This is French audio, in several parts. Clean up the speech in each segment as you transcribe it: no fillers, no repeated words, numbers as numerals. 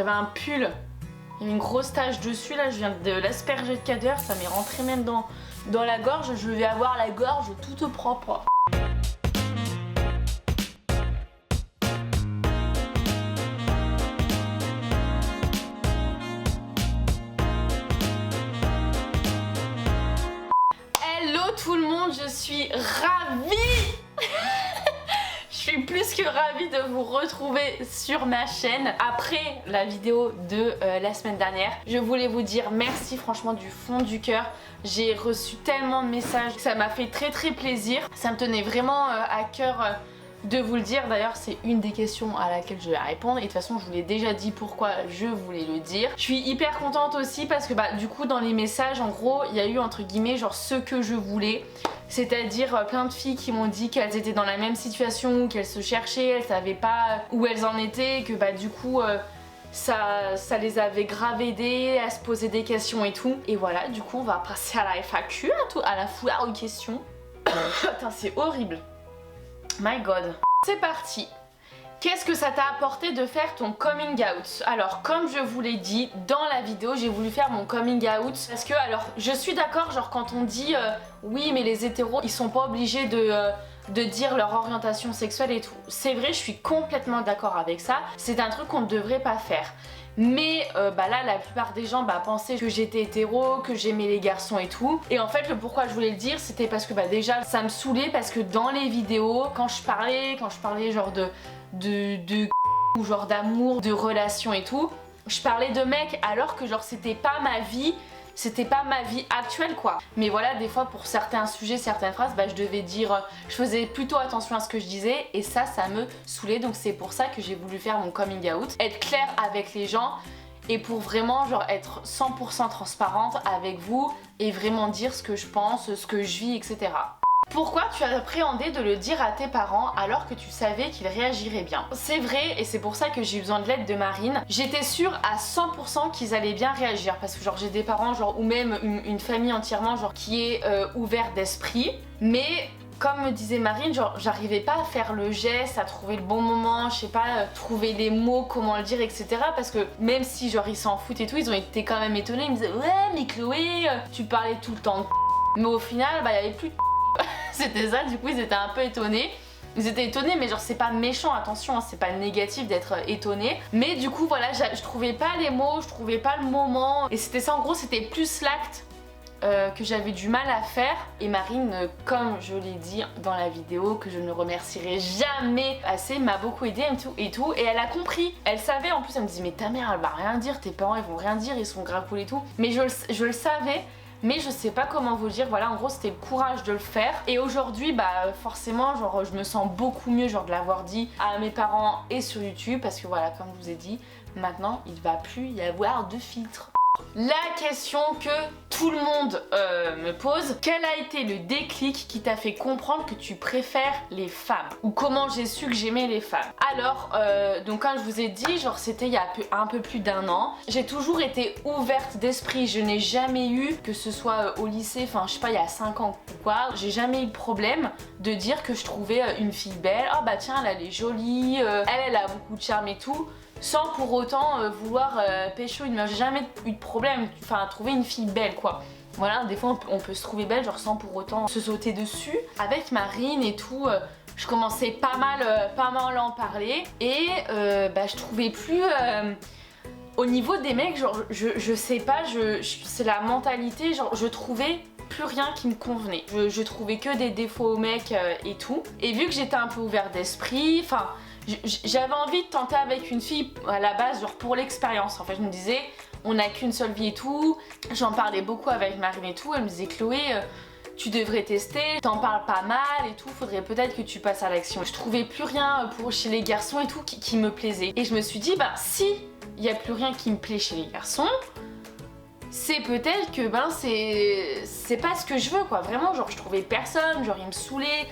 J'avais un pull, il y avait une grosse tache dessus, là je viens de l'asperger de cadeur, ça m'est rentré même dans la gorge, je vais avoir la gorge toute propre. Hello tout le monde, je suis ravie Je suis plus que ravie de vous retrouver sur ma chaîne après la vidéo de la semaine dernière. Je voulais vous dire merci franchement du fond du cœur. J'ai reçu tellement de messages, ça m'a fait très plaisir. Ça me tenait vraiment à cœur de vous le dire. D'ailleurs c'est une des questions à laquelle je vais répondre et de toute façon je vous l'ai déjà dit pourquoi je voulais le dire. Je suis hyper contente aussi parce que du coup dans les messages en gros il y a eu entre guillemets genre ce que je voulais. C'est-à-dire plein de filles qui m'ont dit qu'elles étaient dans la même situation, qu'elles se cherchaient, elles savaient pas où elles en étaient, que du coup ça les avait grave aidées à se poser des questions et tout. Et voilà, du coup on va passer à la FAQ, à la foire aux questions. Putain c'est horrible. My god. C'est parti. Qu'est-ce que ça t'a apporté de faire ton coming out? Alors comme je vous l'ai dit dans la vidéo, j'ai voulu faire mon coming out parce que alors je suis d'accord genre quand on dit oui mais les hétéros ils sont pas obligés de dire leur orientation sexuelle et tout. C'est vrai, je suis complètement d'accord avec ça. C'est un truc qu'on ne devrait pas faire. Mais là la plupart des gens pensaient que j'étais hétéro, que j'aimais les garçons et tout. Et en fait le pourquoi je voulais le dire c'était parce que déjà ça me saoulait parce que dans les vidéos quand je parlais genre de ou genre d'amour, de relations et tout, je parlais de mecs alors que genre c'était pas ma vie actuelle quoi. Mais voilà des fois pour certains sujets, certaines phrases je devais dire, je faisais plutôt attention à ce que je disais et ça me saoulait. Donc c'est pour ça que j'ai voulu faire mon coming out, être claire avec les gens et pour vraiment genre être 100% transparente avec vous et vraiment dire ce que je pense, ce que je vis, etc. Pourquoi tu as appréhendé de le dire à tes parents alors que tu savais qu'ils réagiraient bien? C'est vrai et c'est pour ça que j'ai eu besoin de l'aide de Marine. J'étais sûre à 100% qu'ils allaient bien réagir parce que genre j'ai des parents genre ou même une famille entièrement genre qui est ouverte d'esprit. Mais comme me disait Marine, genre j'arrivais pas à faire le geste, à trouver le bon moment, je sais pas, trouver les mots, comment le dire, etc. Parce que même si genre ils s'en foutent et tout, ils ont été quand même étonnés. Ils me disaient ouais mais Chloé, tu parlais tout le temps de mais au final il y avait plus de c'était ça, du coup ils étaient un peu étonnés. Ils étaient étonnés mais genre c'est pas méchant, attention, c'est pas négatif d'être étonné. Mais du coup voilà, je trouvais pas les mots, je trouvais pas le moment. Et c'était ça en gros, c'était plus l'acte que j'avais du mal à faire. Et Marine, comme je l'ai dit dans la vidéo, que je ne remercierai jamais assez, m'a beaucoup aidée et tout. Et elle a compris, elle savait en plus, elle me dit mais ta mère elle va rien dire, tes parents ils vont rien dire, ils sont grave cool et tout. Mais je le savais. Mais je sais pas comment vous dire, voilà en gros c'était le courage de le faire. Et aujourd'hui forcément genre je me sens beaucoup mieux genre de l'avoir dit à mes parents et sur YouTube. Parce que voilà comme je vous ai dit, maintenant il va plus y avoir de filtre. La question que tout le monde me pose, quel a été le déclic qui t'a fait comprendre que tu préfères les femmes? Ou comment j'ai su que j'aimais les femmes? Alors, donc comme je vous ai dit, genre c'était il y a un peu plus d'1 an. J'ai toujours été ouverte d'esprit, je n'ai jamais eu, que ce soit au lycée, enfin je sais pas, il y a 5 ans ou quoi, j'ai jamais eu de problème de dire que je trouvais une fille belle. Oh tiens, elle est jolie, elle a beaucoup de charme et tout. Sans pour autant vouloir pécho une meuf. J'ai jamais eu de problème, enfin trouver une fille belle quoi. Voilà, des fois on peut se trouver belle genre sans pour autant se sauter dessus. Avec Marine et tout, je commençais pas mal à en parler. Et je trouvais plus... au niveau des mecs, genre je sais pas, c'est la mentalité, genre je trouvais plus rien qui me convenait. Je trouvais que des défauts aux mecs et tout. Et vu que j'étais un peu ouverte d'esprit, enfin... J'avais envie de tenter avec une fille à la base genre pour l'expérience. En fait je me disais on n'a qu'une seule vie et tout. J'en parlais beaucoup avec Marine et tout. Elle me disait Chloé tu devrais tester, t'en parles pas mal et tout, faudrait peut-être que tu passes à l'action. Je trouvais plus rien pour chez les garçons et tout qui me plaisait. Et je me suis dit si il n'y a plus rien qui me plaît chez les garçons, c'est peut-être que c'est pas ce que je veux quoi. Vraiment genre je trouvais personne, genre il me saoulait.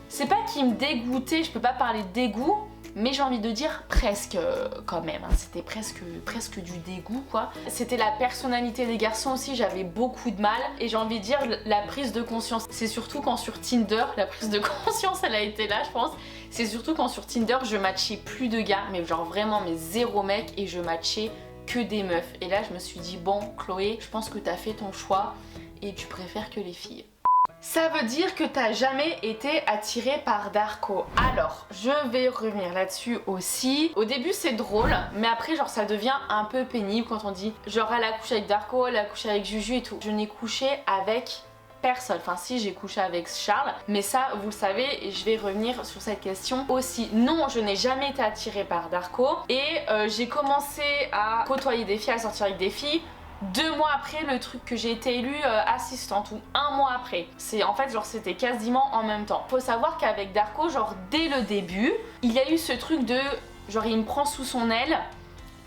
C'est pas qu'il me dégoûtait, je peux pas parler de dégoût, mais j'ai envie de dire presque quand même, hein. C'était presque du dégoût quoi. C'était la personnalité des garçons aussi, j'avais beaucoup de mal et j'ai envie de dire la prise de conscience. C'est surtout quand sur Tinder, la prise de conscience elle a été là je pense. C'est surtout quand sur Tinder je matchais plus de gars, mais genre vraiment mais zéro mec et je matchais que des meufs. Et là je me suis dit bon Chloé, je pense que t'as fait ton choix et tu préfères que les filles. Ça veut dire que t'as jamais été attirée par Darko. Alors, je vais revenir là-dessus aussi. Au début c'est drôle, mais après genre ça devient un peu pénible quand on dit genre elle a couché avec Darko, elle a couché avec Juju et tout. Je n'ai couché avec personne. Enfin si, j'ai couché avec Charles, mais ça vous le savez et je vais revenir sur cette question aussi. Non, je n'ai jamais été attirée par Darko et j'ai commencé à côtoyer des filles, à sortir avec des filles 2 mois après le truc que j'ai été élue assistante, ou 1 mois après. C'est en fait genre c'était quasiment en même temps. Faut savoir qu'avec Darko, genre dès le début, il y a eu ce truc de genre il me prend sous son aile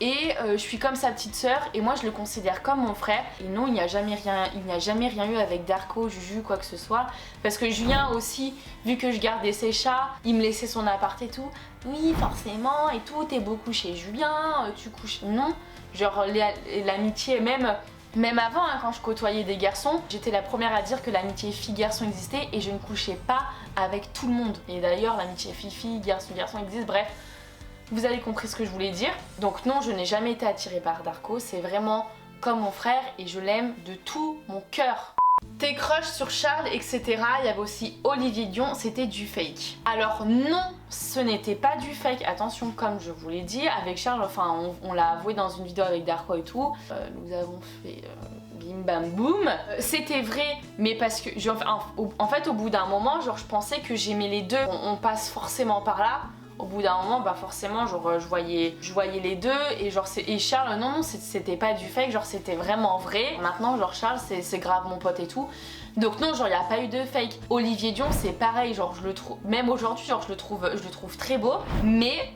et je suis comme sa petite sœur et moi je le considère comme mon frère. Et non, il n'y a jamais rien eu avec Darko, Juju, quoi que ce soit. Parce que Julien aussi, vu que je gardais ses chats, il me laissait son appart et tout. Oui, forcément et tout, t'es beaucoup chez Julien, tu couches. Non, genre l'amitié, même avant hein, quand je côtoyais des garçons, j'étais la première à dire que l'amitié fille-garçon existait et je ne couchais pas avec tout le monde. Et d'ailleurs l'amitié fille-fille, garçon-garçon existe, bref. Vous avez compris ce que je voulais dire. Donc non, je n'ai jamais été attirée par Darko, c'est vraiment comme mon frère et je l'aime de tout mon cœur. Tes crushs sur Charles, etc. Il y avait aussi Olivier Dion, c'était du fake. Alors non, ce n'était pas du fake. Attention, comme je vous l'ai dit, avec Charles, enfin on l'a avoué dans une vidéo avec Darko et tout. Nous avons fait bim bam boum. C'était vrai, mais parce que en fait au bout d'un moment, genre je pensais que j'aimais les deux. On passe forcément par là. Au bout d'un moment, bah forcément, genre je voyais les deux et genre et Charles, non, c'était pas du fake, genre c'était vraiment vrai. Maintenant, genre Charles, c'est grave mon pote et tout. Donc non, genre il y a pas eu de fake. Olivier Dion, c'est pareil, genre je le trouve, même aujourd'hui, genre je le trouve très beau, mais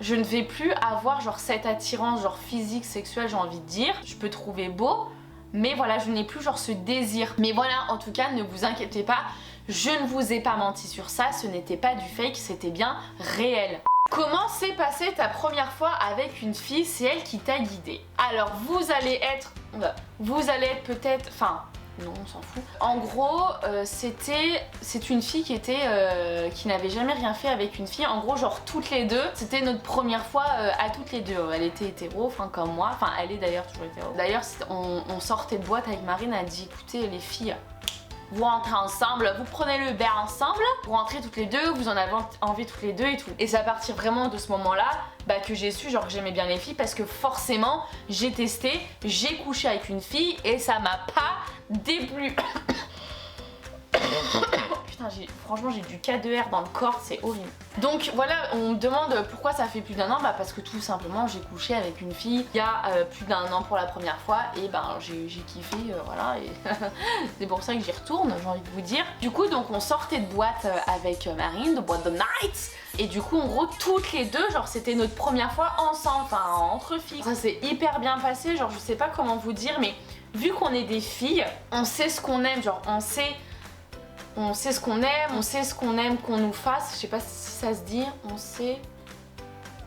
je ne vais plus avoir genre cette attirance genre physique, sexuelle, j'ai envie de dire. Je peux trouver beau, mais voilà, je n'ai plus genre ce désir. Mais voilà, en tout cas, ne vous inquiétez pas. Je ne vous ai pas menti sur ça, ce n'était pas du fake, c'était bien réel. Comment s'est passée ta première fois avec une fille? C'est elle qui t'a guidée. Alors vous allez être peut-être, enfin non on s'en fout. En gros c'est une fille qui n'avait jamais rien fait avec une fille. En gros genre toutes les deux, c'était notre première fois à toutes les deux. Elle était hétéro, enfin comme moi, enfin elle est d'ailleurs toujours hétéro. D'ailleurs on sortait de boîte avec Marine, elle a dit écoutez les filles, vous rentrez ensemble, vous prenez le bain ensemble, vous rentrez toutes les deux, vous en avez envie toutes les deux et tout. Et c'est à partir vraiment de ce moment-là bah, que j'ai su genre que j'aimais bien les filles parce que forcément j'ai testé, j'ai couché avec une fille et ça m'a pas déplu. Putain, franchement j'ai du K2R dans le corps, c'est horrible. Donc voilà, on me demande pourquoi ça fait plus d'1 an, bah parce que tout simplement j'ai couché avec une fille il y a plus d'1 an pour la première fois et ben j'ai kiffé, voilà, et c'est pour ça que j'y retourne, j'ai envie de vous dire. Du coup donc on sortait de boîte avec Marine, de boîte de night, et du coup en gros toutes les deux, genre c'était notre première fois ensemble, enfin entre filles. Ça s'est hyper bien passé, genre je sais pas comment vous dire, mais vu qu'on est des filles, on sait ce qu'on aime, genre on sait ce qu'on aime, on sait ce qu'on aime qu'on nous fasse, je sais pas si ça se dit, on sait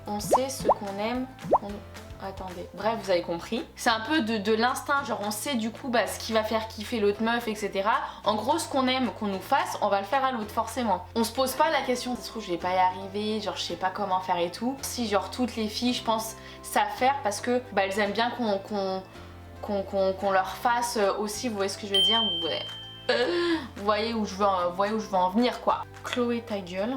ce qu'on aime qu'on... Attendez, bref vous avez compris. C'est un peu de l'instinct, genre on sait du coup bah, ce qui va faire kiffer l'autre meuf, etc. En gros ce qu'on aime qu'on nous fasse, on va le faire à l'autre forcément. On se pose pas la question, ça se trouve je vais pas y arriver, genre je sais pas comment faire et tout. Si genre toutes les filles je pense savent faire parce que bah, elles aiment bien qu'on leur fasse aussi, vous voyez ce que je veux dire? Ouais. Vous voyez où je veux en venir quoi. Chloé ta gueule.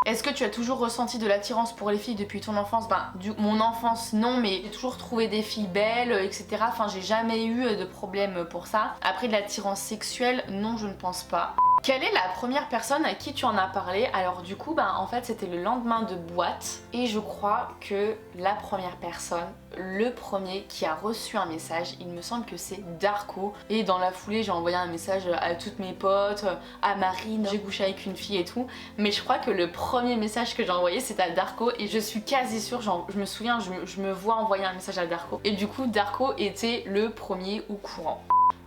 Est-ce que tu as toujours ressenti de l'attirance pour les filles depuis ton enfance? Ben, mon enfance non, mais j'ai toujours trouvé des filles belles, etc. Enfin j'ai jamais eu de problème pour ça. Après de l'attirance sexuelle, non je ne pense pas. Quelle est la première personne à qui tu en as parlé? Alors du coup, en fait c'était le lendemain de boîte et je crois que la première personne, le premier qui a reçu un message, il me semble que c'est Darko. Et dans la foulée j'ai envoyé un message à toutes mes potes, à Marine, j'ai couché avec une fille et tout. Mais je crois que le premier message que j'ai envoyé c'était à Darko et je suis quasi sûre, genre, je me souviens, je me vois envoyer un message à Darko. Et du coup Darko était le premier au courant.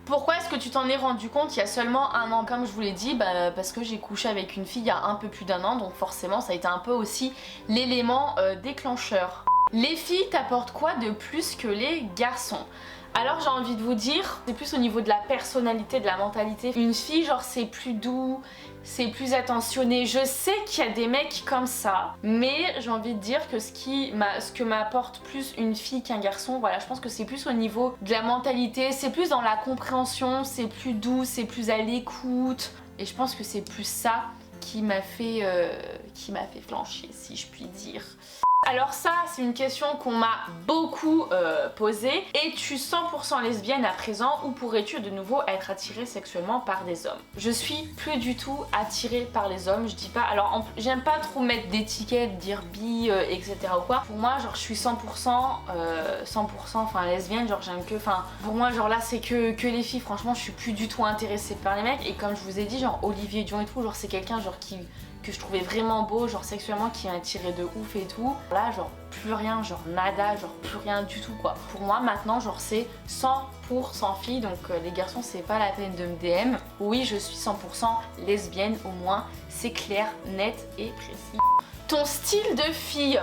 Pourquoi est-ce que tu t'en es rendu compte il y a seulement 1 an? Comme je vous l'ai dit, parce que j'ai couché avec une fille il y a un peu plus d'1 an, donc forcément ça a été un peu aussi l'élément déclencheur. Les filles t'apportent quoi de plus que les garçons? Alors j'ai envie de vous dire, c'est plus au niveau de la personnalité, de la mentalité. Une fille, genre c'est plus doux, c'est plus attentionné. Je sais qu'il y a des mecs comme ça, mais j'ai envie de dire que ce que m'apporte plus une fille qu'un garçon, voilà, je pense que c'est plus au niveau de la mentalité, c'est plus dans la compréhension, c'est plus doux, c'est plus à l'écoute. Et je pense que c'est plus ça qui m'a fait flancher, si je puis dire. Alors ça, c'est une question qu'on m'a beaucoup posée. Es-tu 100% lesbienne à présent ou pourrais-tu de nouveau être attirée sexuellement par des hommes? Je suis plus du tout attirée par les hommes, je dis pas... Alors j'aime pas trop mettre d'étiquettes, dire bi, etc. ou quoi. Pour moi, genre je suis 100% enfin lesbienne, genre j'aime que... Enfin, pour moi, genre là, c'est que les filles. Franchement, je suis plus du tout intéressée par les mecs. Et comme je vous ai dit, genre Olivier Dion et tout, genre c'est quelqu'un genre que je trouvais vraiment beau, genre sexuellement, qui m'attirait de ouf et tout. Là, genre plus rien, genre nada, genre plus rien du tout quoi. Pour moi maintenant, genre c'est 100% fille, donc les garçons c'est pas la peine de me DM. Oui, je suis 100% lesbienne, au moins c'est clair, net et précis. Ton style de fille?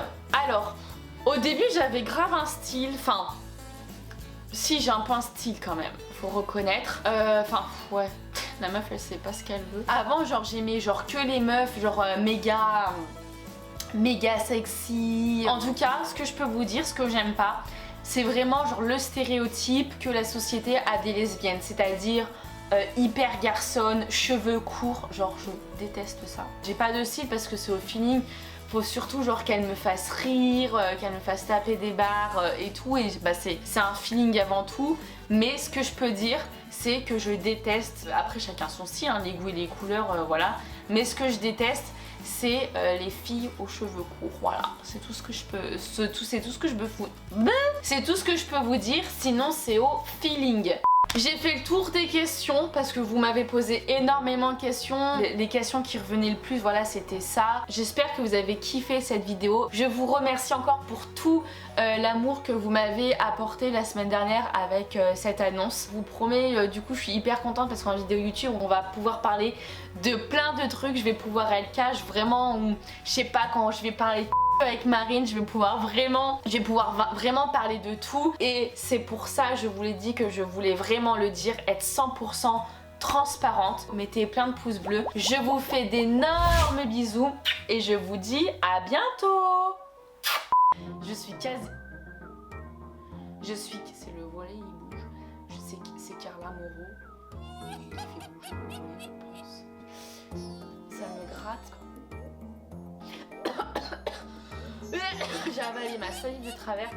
Alors, au début j'avais grave un style, enfin... Si, j'ai un peu un style quand même, faut reconnaître. Enfin, ouais, la meuf elle sait pas ce qu'elle veut. Avant, genre j'aimais genre que les meufs, genre méga sexy. En tout cas, ce que je peux vous dire, ce que j'aime pas, c'est vraiment genre le stéréotype que la société a des lesbiennes, c'est-à-dire hyper garçonne, cheveux courts, genre je déteste ça. J'ai pas de style parce que c'est au feeling. Faut surtout genre qu'elle me fasse rire, qu'elle me fasse taper des barres et tout, et bah c'est un feeling avant tout. Mais ce que je peux dire, c'est que je déteste, après chacun son style, hein, les goûts et les couleurs, voilà. Mais ce que je déteste, c'est les filles aux cheveux courts, voilà. C'est tout ce que je peux, c'est tout ce que je peux c'est tout ce que je peux vous dire, sinon c'est au feeling. J'ai fait le tour des questions parce que vous m'avez posé énormément de questions. Les questions qui revenaient le plus, voilà, c'était ça. J'espère que vous avez kiffé cette vidéo. Je vous remercie encore pour tout l'amour que vous m'avez apporté la semaine dernière avec cette annonce. Je vous promets, du coup, je suis hyper contente parce qu'en vidéo YouTube, on va pouvoir parler de plein de trucs. Je vais pouvoir être cash vraiment, je sais pas, quand je vais parler avec Marine, je vais pouvoir vraiment parler de tout, et c'est pour ça, je vous l'ai dit, que je voulais vraiment le dire, être 100% transparente. Mettez plein de pouces bleus, je vous fais d'énormes bisous et je vous dis à bientôt. C'est le volet, il bouge. Je sais que c'est Carla Moreau qui fait bouger le volet, je pense. Ça me gratte quand j'ai avalé ma salive de travers.